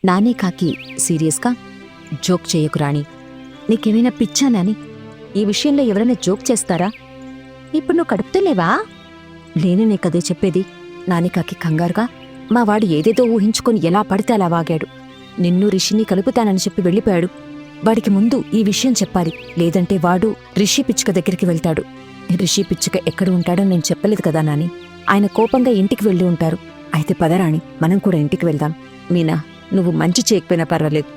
నాని కాకి సీరియస్గా, జోక్ చేయకు రాణి. నీకేమైనా పిచ్చా నాని? ఈ విషయంలో ఎవరైనా జోక్ చేస్తారా? ఇప్పుడు నువ్వు కడుపుతలేవా? నేనే కదే చెప్పేది. నానికాకి కంగారుగా, మా వాడు ఏదేదో ఊహించుకొని ఎలా పడితే అలా వాగాడు. నిన్ను రిషిని కలుపుతానని చెప్పి వెళ్ళిపోయాడు. వాడికి ముందు ఈ విషయం చెప్పాలి, లేదంటే వాడు రిషి పిచ్చుక దగ్గరికి వెళ్తాడు. రిషి పిచ్చుక ఎక్కడ ఉంటాడో నేను చెప్పలేదు కదా నాని. ఆయన కోపంగా ఇంటికి వెళ్ళి ఉంటారు. అయితే పదరాణి, మనం కూడా ఇంటికి వెళ్దాం. మీనా, నువ్వు మంచి చేయకపోయినా పర్వాలేదు,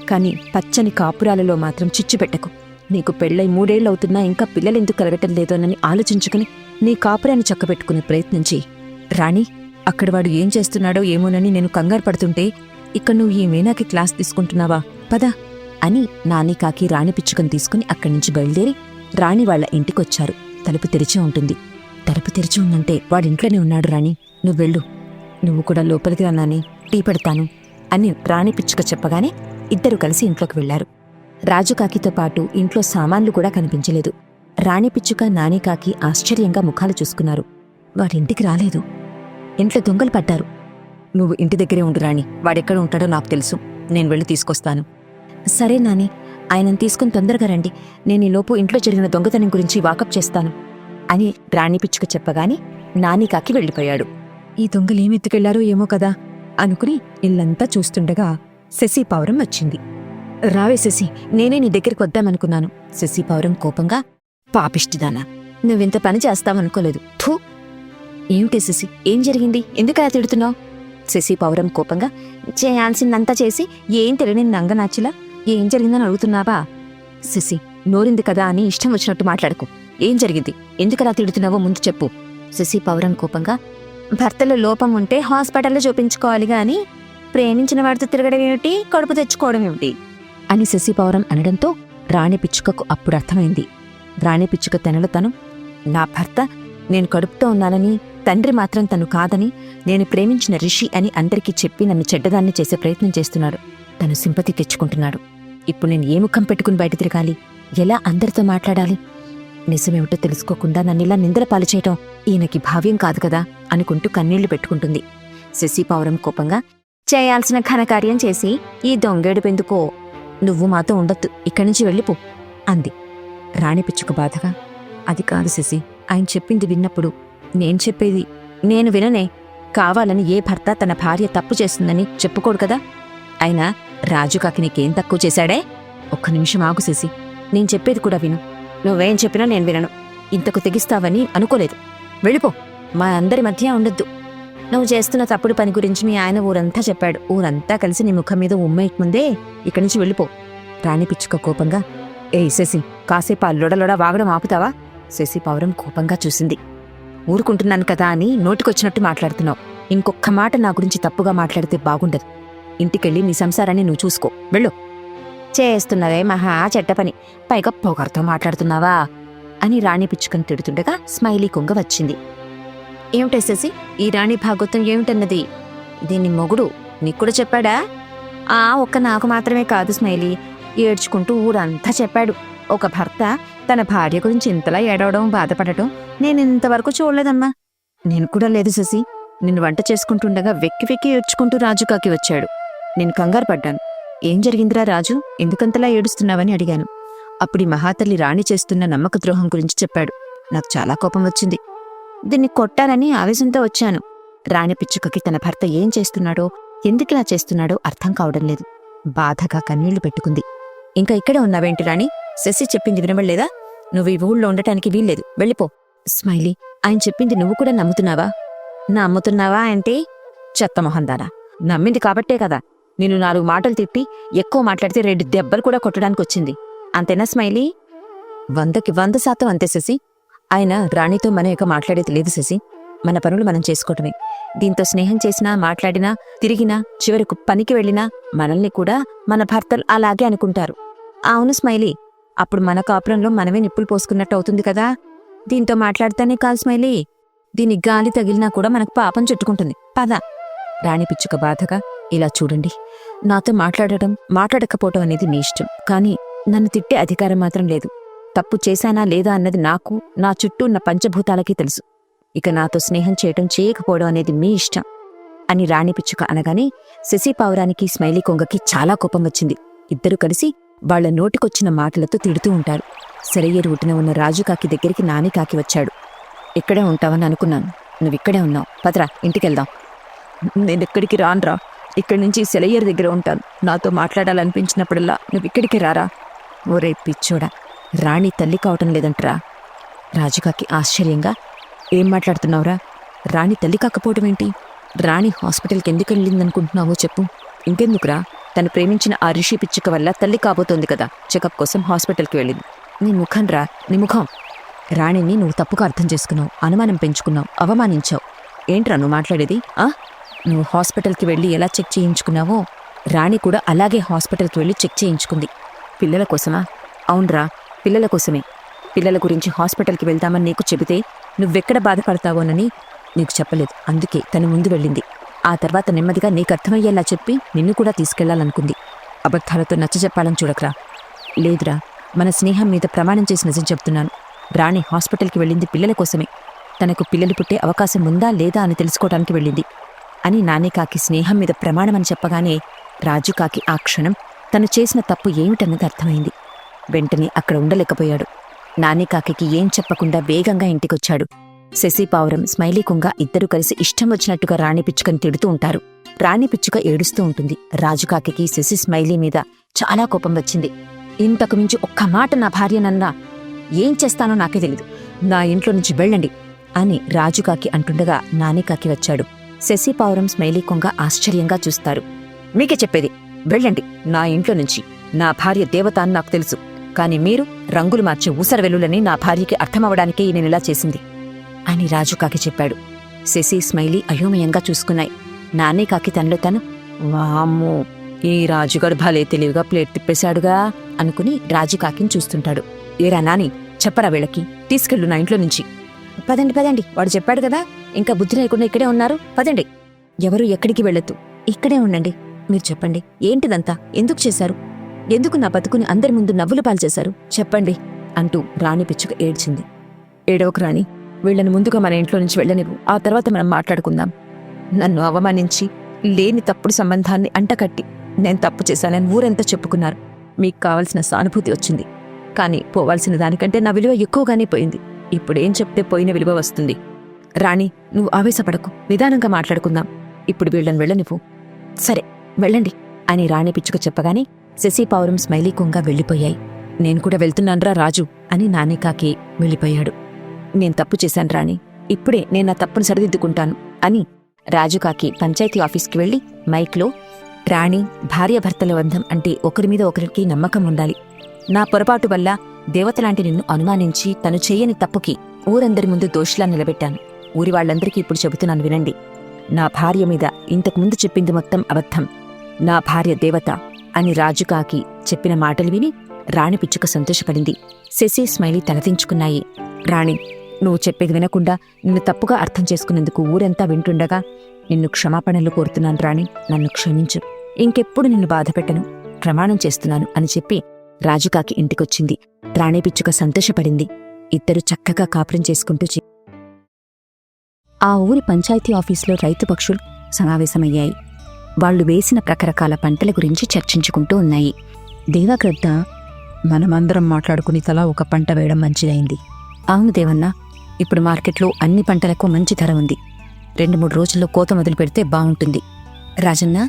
కానీ పచ్చని కాపురాలలో మాత్రం చిచ్చు పెట్టకు. నీకు పెళ్ళై 3 ఏళ్లవుతున్నా ఇంకా పిల్లలెందుకు కలగటం లేదోనని ఆలోచించుకుని నీ కాపురాన్ని చక్కబెట్టుకునే ప్రయత్నం చెయ్యి. రాణి, అక్కడ వాడు ఏం చేస్తున్నాడో ఏమోనని నేను కంగారు పడుతుంటే ఇక్కడ నువ్వు ఈ మీనాకి క్లాస్ తీసుకుంటున్నావా? పద అని నానికాకి రాణి పిచ్చుకను తీసుకుని అక్కడి నుంచి బయలుదేరి రాణి వాళ్ల ఇంటికొచ్చారు. తలుపు తెరిచి ఉంటుంది. తలుపు తెరిచి ఉందంటే వాడింట్లోనే ఉన్నాడు. రాణి, నువ్వు వెళ్ళు. నువ్వు కూడా లోపలికి రా నాని, టీ పెడతాను అని రాణి పిచ్చుక చెప్పగానే ఇద్దరు కలిసి ఇంట్లోకి వెళ్లారు. రాజుకాకితో పాటు ఇంట్లో సామాన్లు కూడా కనిపించలేదు. రాణి పిచ్చుక, నానికాకి ఆశ్చర్యంగా ముఖాలు చూసుకున్నారు. వాడింటికి రాలేదు. ఇంట్లో దొంగలు పడ్డారు. నువ్వు ఇంటి దగ్గరే ఉండు రాణి, వాడెక్కడ ఉంటాడో నాకు తెలుసు. నేను వెళ్ళి తీసుకొస్తాను. సరే నాని, ఆయనను తీసుకుని తొందరగా రండి. నేను ఈలోపు ఇంట్లో జరిగిన దొంగతనం గురించి వాకప్ చేస్తాను అని రాణి పిచ్చుక చెప్పగానే నానికాకి వెళ్ళిపోయాడు. ఈ దొంగలేమెత్తుకెళ్లారో ఏమో కదా అనుకుని ఇల్లంతా చూస్తుండగా శశి పావురం వచ్చింది. రావే శశి, నేనే నీ దగ్గరికి వద్దామనుకున్నాను. శశి పావురం కోపంగా, పాపిష్టిదానా, నువ్వింత పని చేస్తావనుకోలేదు. థూ. ఏమిటి శశి, ఏం జరిగింది? ఎందుకలా తిడుతున్నావు? శశి పావురం కోపంగా, చేయాల్సిందంతా చేసి ఏం తెలియని నంగనాచిలా ఏం జరిగిందని అడుగుతున్నావా? శశి, నోరింది కదా అని ఇష్టం వచ్చినట్టు మాట్లాడుకో. ఏం జరిగింది? ఎందుకలా తిడుతున్నావో ముందు చెప్పు. శశి పావురం కోపంగా, భర్తలో లోపం ఉంటే హాస్పిటల్లో చూపించుకోవాలి గాని ప్రేమించిన వాడితో తిరగడం ఏమిటి, కడుపు తెచ్చుకోవడం ఏమిటి అని శశి పావురం అనడంతో రాణి పిచ్చుకకు అప్పుడు అర్థమైంది. రాణి పిచ్చుక తనలో తను, నా భర్త నేను కడుపుతో ఉన్నానని, తండ్రి మాత్రం తను కాదని, నేను ప్రేమించిన రిషి అని అందరికీ చెప్పి నన్ను చెడ్డదాన్ని చేసే ప్రయత్నం చేస్తున్నాడు. తను సింపతి తెచ్చుకుంటున్నాడు. ఇప్పుడు నేను ఏ ముఖం పెట్టుకుని బయట తిరగాలి? ఎలా అందరితో మాట్లాడాలి? నిజమేమిటో తెలుసుకోకుండా నన్నిలా నిందల పాలు చేయటం ఈయనకి భావ్యం కాదు కదా అనుకుంటూ కన్నీళ్లు పెట్టుకుంటుంది. శశి పావురం కోపంగా, చేయాల్సిన ఘనకార్యం చేసి ఈ దొంగేడుపెందుకో? నువ్వు మాతో ఉండొద్దు, ఇక్కడి నుంచి వెళ్ళిపో అంది. రాణి పిచ్చుక బాధగా, అది కాదు శశి, ఆయన చెప్పింది విన్నప్పుడు నేను చెప్పేది నేను విననే. కావాలని ఏ భర్త తన భార్య తప్పు చేస్తుందని చెప్పుకోడు కదా. అయినా రాజుకాకి నీకేం తక్కువ చేశాడే? ఒక్క నిమిషం ఆగు శశి, నేను చెప్పేది కూడా విను. నువ్వేం చెప్పినా నేను వినను. ఇంతకు తెగిస్తావని అనుకోలేదు. వెళ్ళిపో, మా అందరి మధ్య ఉండొద్దు. నువ్వు చేస్తున్న తప్పుడు పని గురించి మీ ఆయన ఊరంతా చెప్పాడు. ఊరంతా కలిసి నీ ముఖం మీద ఉమ్మేయకముందే ఇక్కడి నుంచి వెళ్ళిపో. రాణి పిచ్చుక కోపంగా, ఏయ్ శశి, కాసేపు ఆ లొడలొడ వాగడం ఆపుతావా? శశి పావురం కోపంగా చూసింది. ఊరుకుంటున్నాను కదా అని నోటికొచ్చినట్టు మాట్లాడుతున్నావు. ఇంకొక్క మాట నా గురించి తప్పుగా మాట్లాడితే బాగుండదు. ఇంటికెళ్ళి నీ సంసారాన్ని నువ్వు చూసుకో, వెళ్ళు. చేస్తున్నదే మహా చెడ్డ పని, పైగా పొగరుతో మాట్లాడుతున్నావా అని రాణి పిచ్చుకని తిడుతుండగా స్మైలీ కొంగ వచ్చింది. ఏమిటే శశి, ఈ రాణి భాగవతం ఏమిటన్నది? దీన్ని మొగుడు నీకు కూడా చెప్పాడా? ఒక్క నాకు మాత్రమే కాదు స్మైలీ, ఏడ్చుకుంటూ ఊరంతా చెప్పాడు. ఒక భర్త తన భార్య గురించి ఇంతలా ఏడవడం, బాధపడటం నేను ఇంతవరకు చూడలేదమ్మా. నేను కూడా లేదు శశి. నిన్ను వంట చేసుకుంటుండగా వెక్కి వెక్కి ఏడ్చుకుంటూ రాజుకాకి వచ్చాడు. నేను కంగారు పడ్డాను. ఏం జరిగిందిరా రాజు, ఎందుకంతలా ఏడుస్తున్నావని అడిగాను. అప్పుడు ఈ మహాతల్లి రాణి చేస్తున్న నమ్మక ద్రోహం గురించి చెప్పాడు. నాకు చాలా కోపం వచ్చింది. దీన్ని కొట్టాలని ఆవేశంతో వచ్చాను. రాణి పిచ్చుకకి తన భర్త ఏం చేస్తున్నాడో, ఎందుకిలా చేస్తున్నాడో అర్థం కావడం లేదు. బాధగా కన్నీళ్లు పెట్టుకుంది. ఇంకా ఇక్కడే ఉన్నావేంటి రాణి? శశి చెప్పింది వినబడలేదా? నువ్వు ఈ ఊళ్ళో ఉండటానికి వీల్లేదు, వెళ్ళిపో. స్మైలీ, ఆయన చెప్పింది నువ్వు కూడా నమ్ముతున్నావా? నమ్ముతున్నావా అంటే చెత్త మొహందానా, నమ్మింది కాబట్టే కదా నిన్ను 4 మాటలు తిట్టి ఎక్కువ మాట్లాడితే 2 దెబ్బలు కూడా కొట్టడానికి వచ్చింది. అంతేనా స్మైలీ? 100కి 100% అంతే శశి. ఆయన రాణితో మనం ఇక మాట్లాడేది లేదు శశి. మన పనులు మనం చేసుకోవటమే. దీంతో స్నేహం చేసినా, మాట్లాడినా, తిరిగినా, చివరకు పనికి వెళ్ళినా మనల్ని కూడా మన భర్తలు అలాగే అనుకుంటారు. అవును స్మైలీ, అప్పుడు మన కాపురంలో మనమే నిప్పులు పోసుకున్నట్టు అవుతుంది కదా. దీంతో మాట్లాడితేనే కాదు స్మైలీ, దీని గాలి తగిలినా కూడా మనకు పాపం చుట్టుకుంటుంది. పద. రాణి పిచ్చుక బాధగా, ఇలా చూడండి, నాతో మాట్లాడటం, మాట్లాడకపోవటం అనేది మీ ఇష్టం, కానీ నన్ను తిట్టే అధికారం మాత్రం లేదు. తప్పు చేశానా లేదా అన్నది నాకు, నా చుట్టూ ఉన్న పంచభూతాలకి తెలుసు. ఇక నాతో స్నేహం చేయటం, చేయకపోవడం అనేది మీ ఇష్టం. అని రాణి పిచ్చుక అనగానే శశి పావురానికి స్మైలీ కొంగకి చాలా కోపం వచ్చింది. ఇద్దరూ కలిసి వాళ్ల నోటికొచ్చిన మాటలతో తిడుతూ ఉంటారు. సెలయేరు ఒడ్డున ఉన్న రాజుకాకి దగ్గరికి నానికాకి వచ్చాడు. ఇక్కడే ఉంటావని అనుకున్నాను, నువ్విక్కడే ఉన్నావు, పదరా ఇంటికెళ్దాం. నేనెక్కడికి రాన్రా, ఇక్కడి నుంచి సెలయేరు దగ్గర ఉంటాను. నాతో మాట్లాడాలనిపించినప్పుడల్లా నువ్విక్కడికి రారా. ఓరే పిచ్చోడా, రాణి తల్లి కావటం లేదంటరా. రాజుకాకి ఆశ్చర్యంగా, ఏం మాట్లాడుతున్నావురా? రాణి తల్లి కాకపోవటమేంటి? రాణి హాస్పిటల్కి ఎందుకు వెళ్ళిందనుకుంటున్నావో చెప్పు. ఇంకెందుకురా, తను ప్రేమించిన ఆ రిషి పిచ్చుక వల్ల తల్లి కాబోతోంది కదా, చెకప్ కోసం హాస్పిటల్కి వెళ్ళింది. నీ ముఖం రా, నీ ముఖం. రాణిని నువ్వు తప్పుగా అర్థం చేసుకున్నావు, అనుమానం పెంచుకున్నావు, అవమానించావు. ఏంట్రా నువ్వు మాట్లాడేది? నువ్వు హాస్పిటల్కి వెళ్ళి ఎలా చెక్ చేయించుకున్నావో రాణి కూడా అలాగే హాస్పిటల్కి వెళ్ళి చెక్ చేయించుకుంది. పిల్లల కోసమా? అవునరా, పిల్లల కోసమే. పిల్లల గురించి హాస్పిటల్కి వెళ్తామని నీకు చెబితే నువ్వెక్కడ బాధపడతావోనని నీకు చెప్పలేదు, అందుకే తను ముందు వెళ్ళింది. ఆ తర్వాత నెమ్మదిగా నీకు అర్థమయ్యేలా చెప్పి నిన్ను కూడా తీసుకెళ్లాలనుకుంది. అబద్ధాలతో నచ్చజెప్పాలని చూడకరా. లేదురా, మన స్నేహం మీద ప్రమాణం చేసి నిజం చెప్తున్నాను. రాణి హాస్పిటల్కి వెళ్ళింది పిల్లల కోసమే. తనకు పిల్లలు పుట్టే అవకాశం ఉందా లేదా అని తెలుసుకోవడానికి వెళ్ళింది అని నానికాకి స్నేహం మీద ప్రమాణమని చెప్పగానే రాజుకాకి ఆ క్షణం తను చేసిన తప్పు ఏమిటన్నది అర్థమైంది. వెంటనే అక్కడ ఉండలేకపోయాడు. నానికాకి ఏం చెప్పకుండా వేగంగా ఇంటికొచ్చాడు. శశి పావురం, స్మైలీ కొంగ ఇద్దరూ కలిసి ఇష్టం వచ్చినట్టుగా రాణి పిచ్చుకని తిడుతూ ఉంటారు. రాణి పిచ్చుక ఏడుస్తూ ఉంటుంది. రాజుకాకి శశి, స్మైలీ మీద చాలా కోపం వచ్చింది. ఇంతకు మించి ఒక్క మాట నా భార్యనన్నా ఏం చేస్తానో నాకే తెలీదు, నా ఇంట్లో నుంచి వెళ్ళండి అని రాజుకాకి అంటుండగా నానికాకి వచ్చాడు. శశి పావురం, స్మైలీ కొంగ ఆశ్చర్యంగా చూస్తారు. మీకే చెప్పేది, వెళ్ళండి నా ఇంట్లో నుంచి. నా భార్య దేవత అని నాకు తెలుసు, కాని మీరు రంగులు మార్చే ఊసరవెల్లులని నా భార్యకి అర్థమవడానికే నేనిలా చేసింది అని రాజుకాకి చెప్పాడు. శశి, స్మైలీ అయోమయంగా చూసుకున్నాయి. నానికాకి తనలో తను, వామ్మో, ఈ రాజుగారు భలే తెలివిగా ప్లేట్ తిప్పేశాడుగా అనుకుని రాజుకాకిని చూస్తుంటాడు. ఏరా నాని, చెప్పరా వీళ్ళకి, తీసుకెళ్ళు నా ఇంట్లో నుంచి. పదండి పదండి, వాడు చెప్పాడు కదా, ఇంకా బుద్ధి లేకుండా ఇక్కడే ఉన్నారు, పదండి. ఎవరు ఎక్కడికి వెళ్ళొద్దు, ఇక్కడే ఉండండి. మీరు చెప్పండి, ఏంటిదంతా, ఎందుకు చేశారు? ఎందుకు నా బతుకుని అందరి ముందు నవ్వులు పాలు చేశారు? చెప్పండి అంటూ రాణి పిచ్చుక ఏడ్చింది. ఏడవకు రాణి, వీళ్ళని ముందుగా మన ఇంట్లో నుంచి వెళ్ళనివ్వు, ఆ తర్వాత మనం మాట్లాడుకుందాం. నన్ను అవమానించి లేని తప్పుడు సంబంధాన్ని అంటకట్టి నేను తప్పు చేశానని ఊరంతా చెప్పుకున్నారు. మీకు కావలసిన సానుభూతి వచ్చింది, కానీ పోవాల్సిన దానికంటే నా విలువ ఎక్కువగానే పోయింది. ఇప్పుడేం చెప్తే పోయిన విలువ వస్తుంది? రాణి, నువ్వు ఆవేశపడకు, నిదానంగా మాట్లాడుకుందాం. ఇప్పుడు వీళ్ళని వెళ్ళనివ్వు. సరే వెళ్ళండి అని రాణి పిచ్చుక చెప్పగానే శశి పావురం, స్మైలీ కొంగ వెళ్ళిపోయాయి. నేను కూడా వెళ్తున్నాన్రా రాజు అని నానికాకి వెళ్ళిపోయాడు. నేను తప్పు చేశాను రాణి, ఇప్పుడే నేను నా తప్పును సరిదిద్దుకుంటాను అని రాజుకాకి పంచాయతీ ఆఫీస్కి వెళ్లి మైక్లో, రాణి, భార్యాభర్తల బంధం అంటే ఒకరి మీద ఒకరికి నమ్మకం ఉండాలి. నా పొరపాటు వల్ల దేవతలాంటి నిన్ను అనుమానించి తను చేయని తప్పుకి ఊరందరి ముందు దోషిలా నిలబెట్టాను. ఊరి వాళ్ళందరికీ ఇప్పుడు చెబుతున్నాను వినండి. నా భార్య మీద ఇంతకుముందు చెప్పింది మొత్తం అబద్ధం. నా భార్య దేవత అని రాజుకాకి చెప్పిన మాటలు విని రాణి పిచ్చుక సంతోషపడింది. శశి, స్మైలీ తలదించుకున్నాయి. రాణి, నువ్వు చెప్పేది వినకుండా నిన్ను తప్పుగా అర్థం చేసుకునేందుకు ఊరంతా వింటుండగా నిన్ను క్షమాపణలు కోరుతున్నాను రాణి, నన్ను క్షమించు. ఇంకెప్పుడు నిన్ను బాధపెట్టను, ప్రమాణం చేస్తున్నాను అని చెప్పి రాజుకాకి ఇంటికొచ్చింది. రాణి పిచ్చుక సంతోషపడింది. ఇద్దరు చక్కగా కాపురం చేసుకుంటూ ఆ ఊరి పంచాయతీ ఆఫీసులో రైతు పక్షులు సమావేశమయ్యాయి. వాళ్లు వేసిన రకరకాల పంటల గురించి చర్చించుకుంటూ ఉన్నాయి. దేవగ్రద్ద, మనమందరం మాట్లాడుకుని తలా ఒక పంట వేయడం మంచిదైంది. అవును దేవన్న, ఇప్పుడు మార్కెట్లో అన్ని పంటలకు మంచి ధర ఉంది. 2-3 రోజుల్లో కోత మొదలు పెడితే బావుంటుంది. రాజన్న,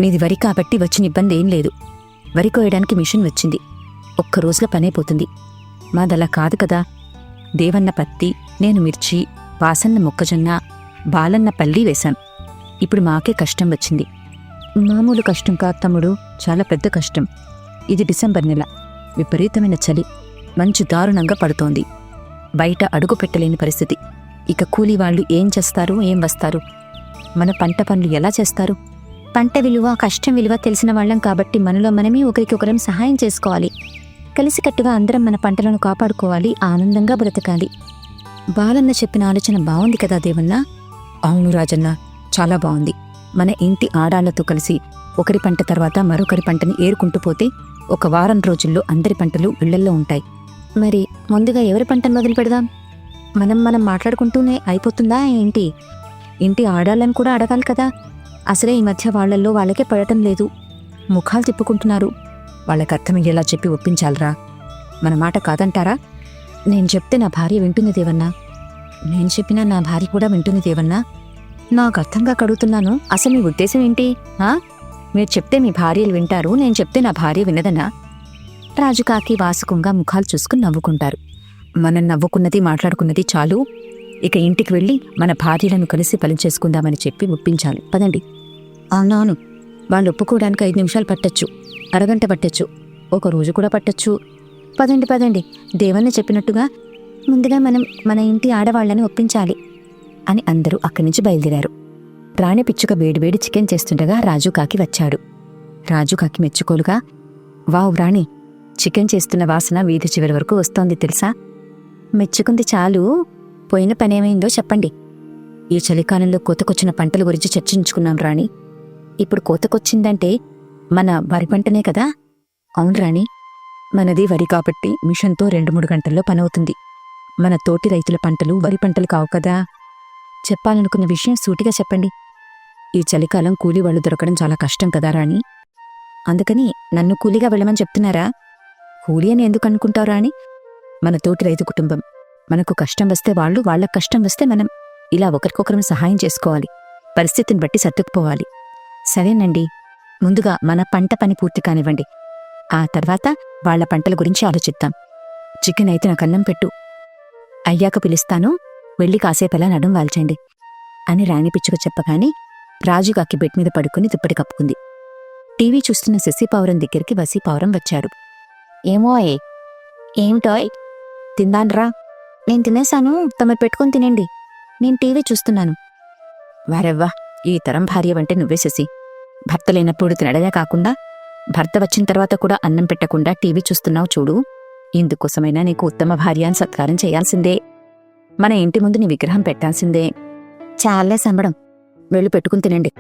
మీది వరి కాబట్టి వచ్చిన ఇబ్బంది ఏం లేదు. వరి కోయడానికి మిషన్ వచ్చింది, ఒక్క రోజులో పనైపోతుంది. మాదలా కాదు కదా. దేవన్న పత్తి, నేను మిర్చి, వాసన్న మొక్కజొన్న, బాలన్న పల్లి వేశాం. ఇప్పుడు మాకే కష్టం వచ్చింది. మామూలు కష్టం కాదు తమ్ముడు, చాలా పెద్ద కష్టం. ఇది డిసెంబర్ నెల, విపరీతమైన చలి, మంచు దారుణంగా పడుతోంది. బయట అడుగు పెట్టలేని పరిస్థితి. ఇక కూలీ వాళ్ళు ఏం చేస్తారు, ఏం వస్తారు? మన పంట పనులు ఎలా చేస్తారు? పంట విలువ, కష్టం విలువ తెలిసిన వాళ్ళం కాబట్టి మనలో మనమే ఒకరికొకరం సహాయం చేసుకోవాలి. కలిసికట్టుగా అందరం మన పంటలను కాపాడుకోవాలి, ఆనందంగా బ్రతకాలి. బాలన్న చెప్పిన ఆలోచన బావుంది కదా దేవన్న? అవును రాజన్న, చాలా బావుంది. మన ఇంటి ఆడాళ్లతో కలిసి ఒకరి పంట తర్వాత మరొకరి పంటని ఏరుకుంటూ పోతే 1 వారం రోజుల్లో అందరి పంటలు ఇళ్లల్లో ఉంటాయి. మరి ముందుగా ఎవరి పంటను మొదలు పెడదాం? మనం మాట్లాడుకుంటూనే అయిపోతుందా ఏంటి? ఇంటి ఆడాళ్ళని కూడా అడగాలి కదా. అసలే ఈ మధ్య వాళ్ళల్లో వాళ్ళకే పడటం లేదు. ముఖాలు తిప్పుకుంటున్నారు. వాళ్ళకి అర్థమయ్యేలా చెప్పి ఒప్పించాలరా. మన మాట కాదంటారా? నేను చెప్తే నా భార్య వింటుంది దేవన్నా. నేను చెప్పినా నా భార్య కూడా వింటుంది దేవన్నా. నాకు అర్థంగా కడుగుతున్నాను. అసలు మీ ఉద్దేశం ఏంటి? మీరు చెప్తే మీ భార్యలు వింటారు, నేను చెప్తే నా భార్య వినదన్నా? రాజుకాకి వాసుకుంగా ముఖాలు చూసుకుని నవ్వుకుంటారు. మనం నవ్వుకున్నది మాట్లాడుకున్నది చాలు. ఇక ఇంటికి వెళ్ళి మన భార్యలను కలిసి పని చేసుకుందామని చెప్పి ఒప్పించాలి. పదండి. అవునవును, వాళ్ళు ఒప్పుకోవడానికి 5 నిమిషాలు పట్టచ్చు, అరగంట పట్టచ్చు, ఒక రోజు కూడా పట్టచ్చు. పదండి పదండి, దేవన్న చెప్పినట్టుగా ముందుగా మనం మన ఇంటి ఆడవాళ్లని ఒప్పించాలి అని అందరూ అక్కడి నుంచి బయలుదేరారు. రాణి పిచ్చుక వేడివేడి చికెన్ చేస్తుండగా రాజుకాకి వచ్చాడు. రాజుకాకి మెచ్చుకోలుగా, వావ్ రాణి, చికెన్ చేస్తున్న వాసన వీధి చివరి వరకు వస్తోంది తెలుసా? మెచ్చుకుంది చాలు, పోయిన పనేమైందో చెప్పండి. ఈ చలికాలంలో కోతకొచ్చిన పంటల గురించి చర్చించుకున్నాం రాణి. ఇప్పుడు కోతకొచ్చిందంటే మన వరి పంటనే కదా? అవును రాణి, మనది వరి కాబట్టి మిషన్తో 2-3 గంటల్లో పనవుతుంది. మన తోటి రైతుల పంటలు వరి పంటలు కావు కదా. చెప్పాలనుకున్న విషయం సూటిగా చెప్పండి. ఈ చలికాలం కూలీ వాళ్ళు దొరకడం చాలా కష్టం కదా రాణి. అందుకని నన్ను కూలీగా వెళ్ళమని చెప్తున్నారా? కూలీ అని ఎందుకు అనుకుంటావు రాణి? మన తోటి రైతు కుటుంబం. మనకు కష్టం వస్తే వాళ్ళు, వాళ్ళకు కష్టం వస్తే మనం, ఇలా ఒకరికొకరం సహాయం చేసుకోవాలి. పరిస్థితిని బట్టి సర్దుకుపోవాలి. సరేనండి, ముందుగా మన పంట పని పూర్తి కానివ్వండి. ఆ తర్వాత వాళ్ల పంటల గురించి ఆలోచిద్దాం. చికెన్ అయితే నాకు అన్నం పెట్టు. అయ్యాక పిలుస్తాను, వెళ్ళి కాసేపలా నడుం వాల్చండి అని రాణి పిచ్చుక చెప్పగానే రాజుగాకి బెడ్ మీద పడుకుని దుప్పటి కప్పుకుంది. టీవీ చూస్తున్న శశి పావురం దగ్గరికి వసీ పావురం వచ్చాడు. ఏమోయ్, ఏమిటోయ్? తిందాన్రా. నేను తినేశాను, తమరు పెట్టుకుని తినండి, నేను టీవీ చూస్తున్నాను. వారెవ్వా, ఈ తరం భార్య అంటే నువ్వే శశి. భర్త లేనప్పుడు తినడమే కాకుండా భర్త వచ్చిన తర్వాత కూడా అన్నం పెట్టకుండా టీవీ చూస్తున్నావు చూడు. ఇందుకోసమైనా నీకు ఉత్తమ భార్య అని సత్కారం చేయాల్సిందే. మన ఇంటి ముందు నీ విగ్రహం పెట్టాల్సిందే. చాలే సంబడం, వెళ్ళి పెట్టుకుని తినండి.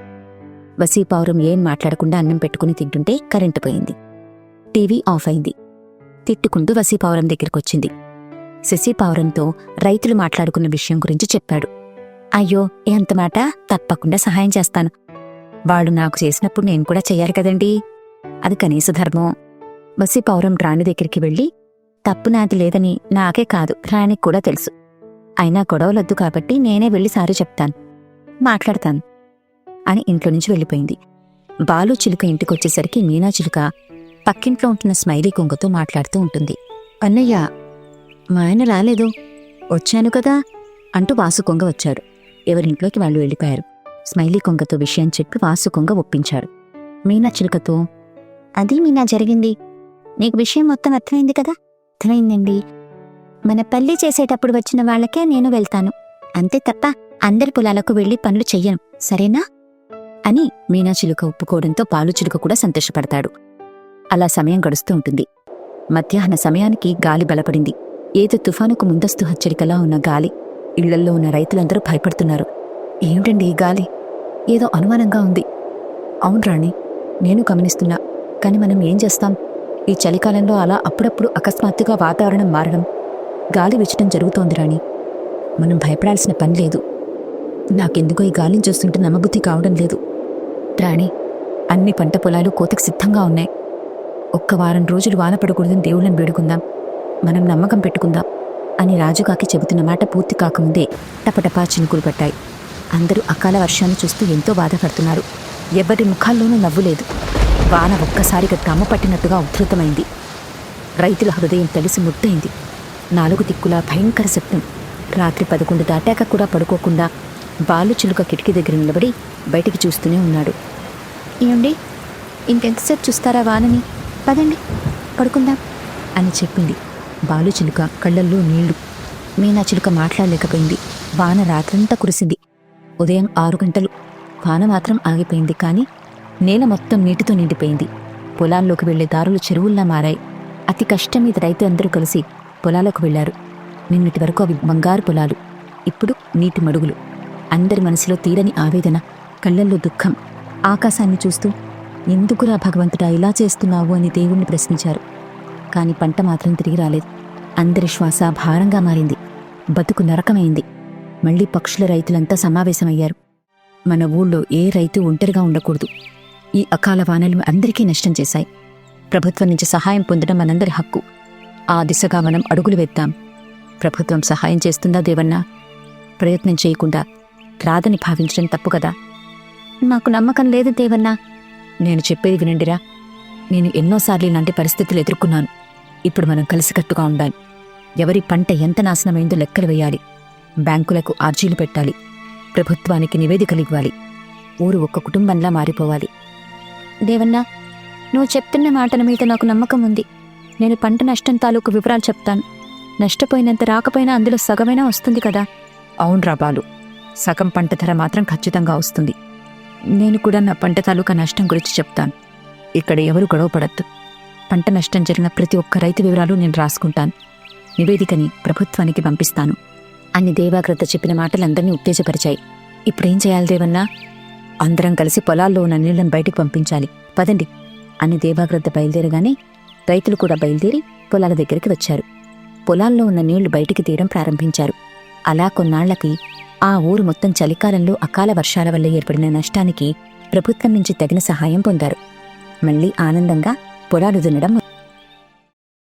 వసీపావురం ఏం మాట్లాడకుండా అన్నం పెట్టుకుని తింటుంటే కరెంటు పోయింది. టీవీ ఆఫ్ అయింది. తిట్టుకుంటూ వసీపావురం దగ్గరికొచ్చింది. శశిపావురంతో రైతులు మాట్లాడుకున్న విషయం గురించి చెప్పాడు. అయ్యో, ఎంత మాట, తప్పకుండా సహాయం చేస్తాను. వాళ్ళు నాకు చేసినప్పుడు నేను కూడా చెయ్యాలి కదండీ, అది కనీస ధర్మం. వసీపావురం రాణి దగ్గరికి వెళ్ళి, తప్పు నాది లేదని నాకే కాదు రాణికి కూడా తెలుసు. అయినా గొడవలొద్దు కాబట్టి నేనే వెళ్ళి సారీ చెప్తాను, మాట్లాడతాను అని ఇంట్లో నుంచి వెళ్ళిపోయింది. బాలు చిలుక ఇంటికొచ్చేసరికి మీనా చిలుక పక్కింట్లో ఉంటున్న స్మైలీ కొంగతో మాట్లాడుతూ ఉంటుంది. అన్నయ్య, మా ఆయన రాలేదు. వచ్చాను కదా అంటూ వాసుకొంగ వచ్చాడు. ఎవరింట్లోకి వాళ్ళు వెళ్ళిపోయారు. స్మైలీ కొంగతో విషయం చెప్పి వాసుకొంగ ఒప్పించారు. మీనా చిలుకతో, అది మీనా జరిగింది, నీకు విషయం మొత్తం అర్థమైంది కదా? అర్థమైందండి. మన పెళ్లి చేసేటప్పుడు వచ్చిన వాళ్ళకే నేను వెళ్తాను, అంతే తప్ప అందరి పొలాలకు వెళ్ళి పనులు చెయ్యను, సరేనా అని మీనా చిలుక ఒప్పుకోవడంతో పాలు చిలుక కూడా సంతోషపడతాడు. అలా సమయం గడుస్తూ ఉంటుంది. మధ్యాహ్న సమయానికి గాలి బలపడింది. ఏదో తుఫానుకు ముందస్తు హెచ్చరికలా ఉన్న గాలి. ఇళ్లల్లో ఉన్న రైతులందరూ భయపడుతున్నారు. ఏమిటండి ఈ గాలి? ఏదో అనుమానంగా ఉంది. అవును రాణి, నేను గమనిస్తున్నా. కాని మనం ఏం చేస్తాం? ఈ చలికాలంలో అలా అప్పుడప్పుడు అకస్మాత్తుగా వాతావరణం మారడం, గాలి వీచడం జరుగుతోంది రాణి. మనం భయపడాల్సిన పని లేదు. నాకెందుకో ఈ గాలిని చూస్తుంటే నమ్మబుద్ధి కావడం లేదు. రాణి, అన్ని పంట పొలాలు కోతకు సిద్ధంగా ఉన్నాయి. ఒక్క వారం రోజులు వాన పడకూడదని దేవుళ్ళని వేడుకుందాం, మనం నమ్మకం పెట్టుకుందాం అని రాజుగాకి చెబుతున్న మాట పూర్తి కాకముందే టపటపా చినుకులు పట్టాయి. అందరూ అకాల వర్షాన్ని చూస్తూ ఎంతో బాధపడుతున్నారు. ఎవరి ముఖాల్లోనూ నవ్వులేదు. వాన ఒక్కసారిగా దమ్ము పట్టినట్టుగా ఉధృతమైంది. రైతుల హృదయం తడిసి ముద్దయింది. 4 దిక్కులా భయంకర శబ్దం. రాత్రి 11 దాటాక కూడా పడుకోకుండా బాలు చిలుక కిటికీ దగ్గర నిలబడి బయటికి చూస్తూనే ఉన్నాడు. ఏమండి, ఇంకెంతసేపు చూస్తారా వానని? పదండి పడుకుందాం అని చెప్పింది. బాలు చిలుక కళ్ళల్లో నీళ్లు. మీనా చిలుక మాట్లాడలేకపోయింది. వాన రాత్రంతా కురిసింది. ఉదయం 6 గంటలు వాన మాత్రం ఆగిపోయింది. కానీ నేల మొత్తం నీటితో నిండిపోయింది. పొలాల్లోకి వెళ్లే దారులు చెరువుల్లా మారాయి. అతి కష్టం మీద రైతులందరూ కలిసి పొలాలకు వెళ్లారు. నిన్నటి వరకు అవి బంగారు పొలాలు, ఇప్పుడు నీటి మడుగులు. అందరి మనసులో తీరని ఆవేదన, కళ్ళల్లో దుఃఖం. ఆకాశాన్ని చూస్తూ, ఎందుకురా భగవంతుడా ఇలా చేస్తున్నావు అని దేవుణ్ణి ప్రశ్నించారు. కాని పంట మాత్రం తిరిగి రాలేదు. అందరి శ్వాస భారంగా మారింది. బతుకు నరకమైంది. మళ్లీ పక్షుల రైతులంతా సమావేశమయ్యారు. మన ఊళ్ళో ఏ రైతు ఒంటరిగా ఉండకూడదు. ఈ అకాల వానలు అందరికీ నష్టం చేశాయి. ప్రభుత్వం నుంచి సహాయం పొందడం మనందరి హక్కు. ఆ దిశగా మనం అడుగులు వేద్దాం. ప్రభుత్వం సహాయం చేస్తుందా దేవన్నా? ప్రయత్నం చేయకుండా రాదని భావించడం తప్పు కదా. నాకు నమ్మకం లేదు దేవన్నా. నేను చెప్పేది వినండిరా. నేను ఎన్నోసార్లు ఇలాంటి పరిస్థితులు ఎదుర్కొన్నాను. ఇప్పుడు మనం కలిసికట్టుగా ఉండాలి. ఎవరి పంట ఎంత నాశనమైందో లెక్కలు వేయాలి. బ్యాంకులకు ఆర్జీలు పెట్టాలి. ప్రభుత్వానికి నివేదికలు ఇవ్వాలి. ఊరు ఒక్క కుటుంబంలా మారిపోవాలి. దేవన్నా, నువ్వు చెప్తున్న మాటల మీద నాకు నమ్మకం ఉంది. నేను పంట నష్టం తాలూకు వివరాలు చెప్తాను. నష్టపోయినంత రాకపోయినా అందులో సగమైనా వస్తుంది కదా. అవునరా బాలు, సగం పంట ధర మాత్రం ఖచ్చితంగా వస్తుంది. నేను కూడా నా పంట తాలూకా నష్టం గురించి చెప్తాను. ఇక్కడ ఎవరు గొడవపడద్దు. పంట నష్టం జరిగిన ప్రతి ఒక్క రైతు వివరాలు నేను రాసుకుంటాను. నివేదికని ప్రభుత్వానికి పంపిస్తాను అని దేవాగ్రత చెప్పిన మాటలందరినీ ఉత్తేజపరిచాయి. ఇప్పుడేం చేయాలి దేవన్నా? అందరం కలిసి పొలాల్లో ఉన్న నీళ్లను బయటికి పంపించాలి. పదండి అని దేవాగ్రత బయలుదేరగానే రైతులు కూడా బయలుదేరి పొలాల దగ్గరికి వచ్చారు. పొలాల్లో ఉన్న నీళ్లు బయటికి తీయడం ప్రారంభించారు. అలా కొన్నాళ్లకి ఆ ఊరు మొత్తం చలికాలంలో అకాల వర్షాల వల్ల ఏర్పడిన నష్టానికి ప్రభుత్వం నుంచి తగిన సహాయం పొందారు. మళ్లీ ఆనందంగా పొలాలు దున్నడం